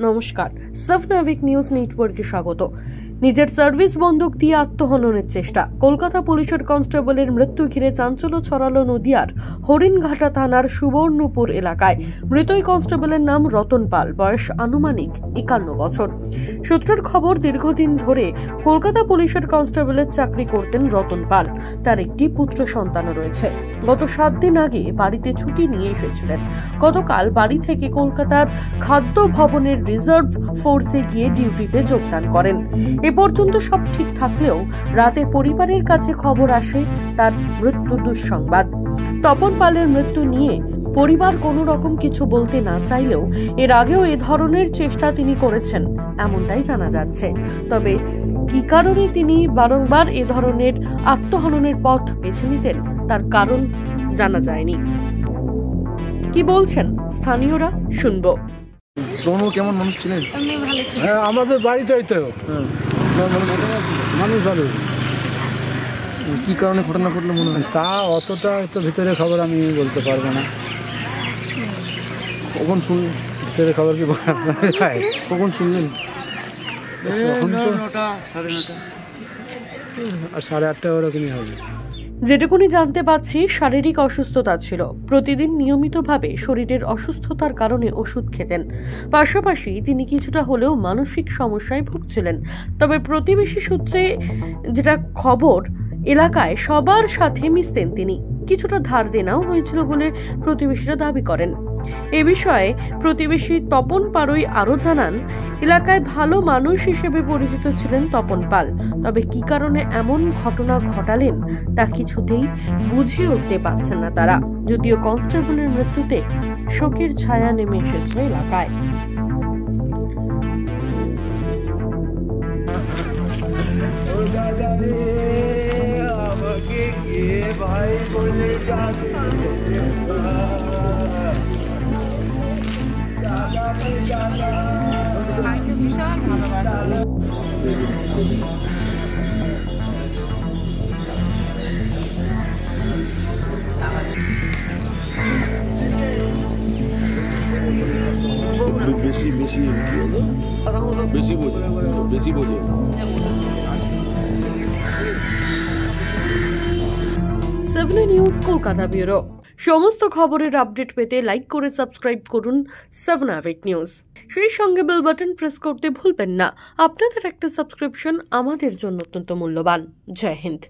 নমস্কার, সাবনাভিক নিউজ নেটওয়ার্কে স্বাগত। নিজের সার্ভিস বন্ধক দিয়ে আত্মহননের চেষ্টা। কলকাতা পুলিশের কনস্টেবলের মৃত্যু ঘিরে চাঞ্চল্য ছড়ালো নদিয়ার হরিণঘাটা থানার সুবর্ণপুর এলাকায়। মৃত কনস্টেবলের নাম রতন পাল, বয়স আনুমানিক 51 বছর। সূত্রের খবর, দীর্ঘদিন ধরে কলকাতা পুলিশের কনস্টেবলের চাকরি করতেন রতন পাল। তার একটি পুত্র সন্তানও রয়েছে। গত 7 দিন আগে বাড়িতে ছুটি নিয়ে এসেছিলেন। গতকাল বাড়ি থেকে কলকাতার খাদ্য ভবনের রিজার্ভ ফোর্সে গিয়ে ডিউটিতে যোগদান করেন। এ পর্যন্ত সব ঠিক থাকলেও রাতে পরিবারের কাছে খবর আসে তার মৃত্যু দুঃসংবাদ। তপন পালের মৃত্যু নিয়ে পরিবার কোনো রকম কিছু বলতে না চাইলেও এর আগেও এ ধরনের চেষ্টা তিনি করেছেন এমনটাই জানা যাচ্ছে। তবে কি কারণে তিনি বারংবার এ ধরনের আত্মহননের পথ বেছে নিতেন তার কারণ জানা যায়নি। কি বলছেন স্থানীয়রা, শুনবো। কেমন মানুষ ছিলেন? হ্যাঁ, আমাদের বাড়িতেই তো মানুষ ভালো। কি কারণে ঘটনা ঘটলো মনে হয়? তা অতটা একটু ভিতরে খবর আমি বলতে পারবো না। কখন শুনলেন? ভিতরে খবর কি কখন শুনলেন? এখন তো 8:30 ওরকমই হবে। যেটুকুনি জানতে পারছি, শারীরিক অসুস্থতা ছিল। প্রতিদিন নিয়মিতভাবে শরীরের অসুস্থতার কারণে ওষুধ খেতেন। পাশাপাশি তিনি কিছুটা হলেও মানসিক সমস্যায় ভুগছিলেন। তবে প্রতিবেশী সূত্রে যেটা খবর, এলাকায় সবার সাথে মিশতেন তিনি। কিছুটা ধার দেনাও হয়েছিল বলে প্রতিবেশীরা দাবি করেন। এ বিষয়ে প্রতিবেশী তপন পারই আরো জানান, এলাকায় ভালো মানুষ হিসেবে পরিচিত ছিলেন তপন পাল। তবে কি কারণে এমন ঘটনা ঘটালেন তা কিছুতেই বুঝে উঠতে পারছেন না তারা। যদিও কনস্টেবলের মৃত্যুতে শোকের ছায়া নেমে এসেছে এলাকায়। ভাই বলে বেশি বেশি বেশি বোঝে বেশি বোঝে। 7 নিউজ কলকাতা ব্যুরো। সমস্ত খবরের আপডেট পেতে লাইক করে সাবস্ক্রাইব করুন সাবনাভিক নিউজ। সেই সঙ্গে বেল বাটন প্রেস করতে ভুলবেন না। আপনাদের একটা সাবস্ক্রিপশন আমাদের জন্য অত্যন্ত মূল্যবান। জয় হিন্দ।